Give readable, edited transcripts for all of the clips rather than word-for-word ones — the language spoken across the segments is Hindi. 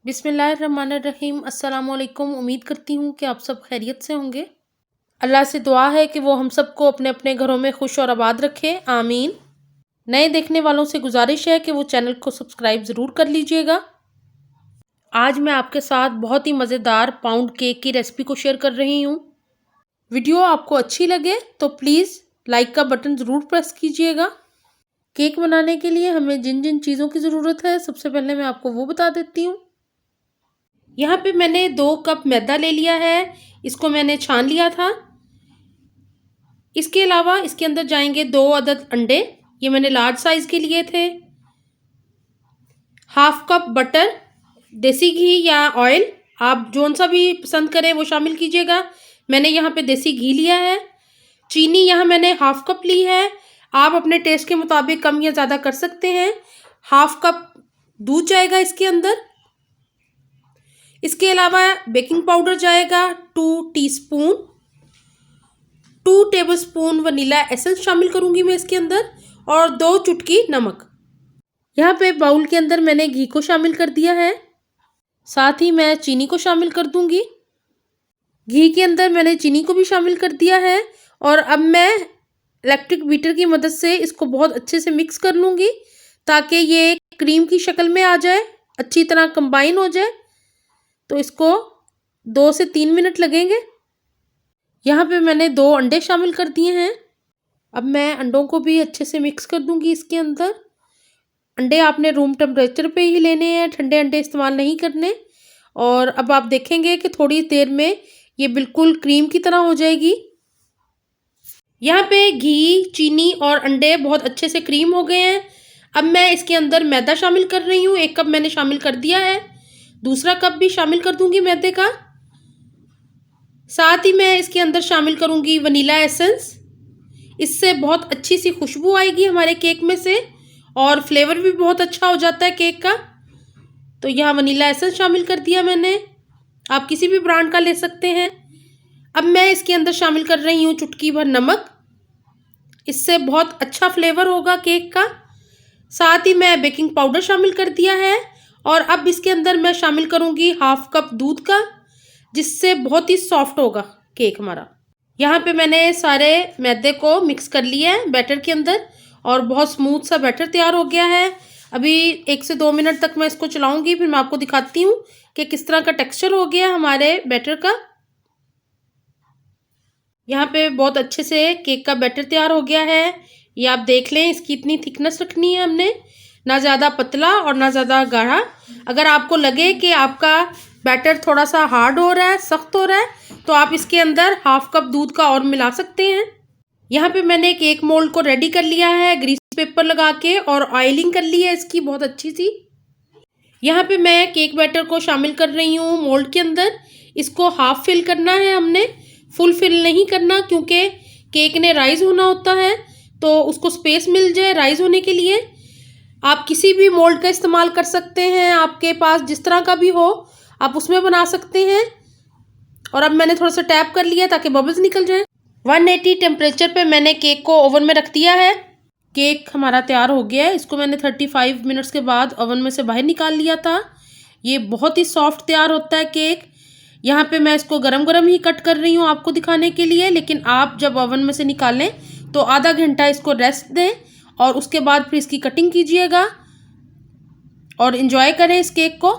बिस्मिल्लाहिर्रहमानिर्रहीम। अस्सलाम वालेकुम। उम्मीद करती हूँ कि आप सब खैरियत से होंगे। अल्लाह से दुआ है कि वो हम सबको अपने अपने घरों में खुश और आबाद रखे, आमीन। नए देखने वालों से गुजारिश है कि वो चैनल को सब्सक्राइब ज़रूर कर लीजिएगा। आज मैं आपके साथ बहुत ही मज़ेदार पाउंड केक की रेसिपी को शेयर कर रही हूँ। वीडियो आपको अच्छी लगे तो प्लीज़ लाइक का बटन ज़रूर प्रेस कीजिएगा। केक बनाने के लिए हमें जिन जिन चीज़ों की ज़रूरत है सबसे पहले मैं आपको वो बता देती हूँ। यहाँ पे मैंने 2 कप मैदा ले लिया है, इसको मैंने छान लिया था। इसके अलावा इसके अंदर जाएंगे 2 अदद अंडे, ये मैंने लार्ज साइज़ के लिए थे। हाफ कप बटर, देसी घी या ऑयल, आप जौन सा भी पसंद करें वो शामिल कीजिएगा। मैंने यहाँ पे देसी घी लिया है। चीनी यहाँ मैंने हाफ कप ली है, आप अपने टेस्ट के मुताबिक कम या ज़्यादा कर सकते हैं। हाफ कप दूध जाएगा इसके अंदर। इसके अलावा बेकिंग पाउडर जाएगा 2 टीस्पून, 2 टेबलस्पून वनीला एसेंस शामिल करूंगी मैं इसके अंदर, और 2 चुटकी नमक। यहाँ पे बाउल के अंदर मैंने घी को शामिल कर दिया है, साथ ही मैं चीनी को शामिल कर दूंगी। घी के अंदर मैंने चीनी को भी शामिल कर दिया है और अब मैं इलेक्ट्रिक बीटर की मदद से इसको बहुत अच्छे से मिक्स कर लूँगी ताकि ये क्रीम की शक्ल में आ जाए, अच्छी तरह कंबाइन हो जाए। तो इसको 2 से 3 मिनट लगेंगे। यहाँ पे मैंने 2 अंडे शामिल कर दिए हैं। अब मैं अंडों को भी अच्छे से मिक्स कर दूंगी इसके अंदर। अंडे आपने रूम टेम्परेचर पे ही लेने हैं, ठंडे अंडे इस्तेमाल नहीं करने। और अब आप देखेंगे कि थोड़ी देर में ये बिल्कुल क्रीम की तरह हो जाएगी। यहाँ पे घी, चीनी और अंडे बहुत अच्छे से क्रीम हो गए हैं। अब मैं इसके अंदर मैदा शामिल कर रही हूँ। 1 कप मैंने शामिल कर दिया है, दूसरा कप भी शामिल कर दूंगी मैदे का। साथ ही मैं इसके अंदर शामिल करूंगी वनीला एसेंस। इससे बहुत अच्छी सी खुशबू आएगी हमारे केक में से और फ्लेवर भी बहुत अच्छा हो जाता है केक का। तो यहाँ वनीला एसेंस शामिल कर दिया मैंने, आप किसी भी ब्रांड का ले सकते हैं। अब मैं इसके अंदर शामिल कर रही हूँ चुटकी भर नमक, इससे बहुत अच्छा फ्लेवर होगा केक का। साथ ही मैं बेकिंग पाउडर शामिल कर दिया है और अब इसके अंदर मैं शामिल करूंगी हाफ कप दूध का, जिससे बहुत ही सॉफ्ट होगा केक हमारा। यहाँ पे मैंने सारे मैदे को मिक्स कर लिया है बैटर के अंदर और बहुत स्मूथ सा बैटर तैयार हो गया है। अभी 1 से 2 मिनट तक मैं इसको चलाऊंगी, फिर मैं आपको दिखाती हूँ कि किस तरह का टेक्सचर हो गया हमारे बैटर का। यहाँ पे बहुत अच्छे से केक का बैटर तैयार हो गया है, ये आप देख लें। इसकी इतनी थिकनेस रखनी है हमने, ना ज़्यादा पतला और ना ज़्यादा गाढ़ा। अगर आपको लगे कि आपका बैटर थोड़ा सा हार्ड हो रहा है, सख्त हो रहा है, तो आप इसके अंदर हाफ कप दूध का और मिला सकते हैं। यहाँ पे मैंने केक मोल्ड को रेडी कर लिया है ग्रीस पेपर लगा के और ऑयलिंग कर ली है इसकी बहुत अच्छी सी। यहाँ पे मैं केक बैटर को शामिल कर रही हूँ मोल्ड के अंदर। इसको हाफ फिल करना है हमने, फुल फिल नहीं करना, क्योंकि केक ने राइज होना होता है तो उसको स्पेस मिल जाए राइज होने के लिए। आप किसी भी मोल्ड का इस्तेमाल कर सकते हैं, आपके पास जिस तरह का भी हो आप उसमें बना सकते हैं। और अब मैंने थोड़ा सा टैप कर लिया ताकि बबल्स निकल जाएं। 180 टेम्परेचर पे मैंने केक को ओवन में रख दिया है। केक हमारा तैयार हो गया है। इसको मैंने 35 मिनट्स के बाद ओवन में से बाहर निकाल लिया था। ये बहुत ही सॉफ्ट तैयार होता है केक। यहाँ पे मैं इसको गरम गरम ही कट कर रही हूँ आपको दिखाने के लिए, लेकिन आप जब ओवन में से निकालें तो आधा घंटा इसको रेस्ट दें और उसके बाद फिर इसकी कटिंग कीजिएगा और इन्जॉय करें इस केक को।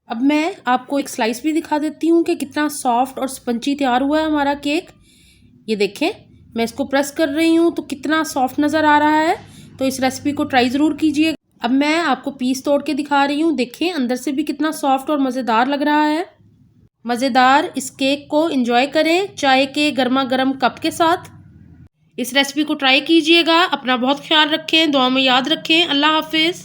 अब मैं आपको एक स्लाइस भी दिखा देती हूँ कि कितना सॉफ्ट और स्पंजी तैयार हुआ है हमारा केक। ये देखें, मैं इसको प्रेस कर रही हूँ तो कितना सॉफ्ट नज़र आ रहा है। तो इस रेसिपी को ट्राई ज़रूर कीजिए। अब मैं आपको पीस तोड़ के दिखा रही हूँ, देखें अंदर से भी कितना सॉफ्ट और मज़ेदार लग रहा है। मज़ेदार इस केक को एंजॉय करें चाय के गर्मा गर्म कप के साथ। इस रेसिपी को ट्राई कीजिएगा। अपना बहुत ख्याल रखें, दुआ में याद रखें। अल्लाह हाफिज़।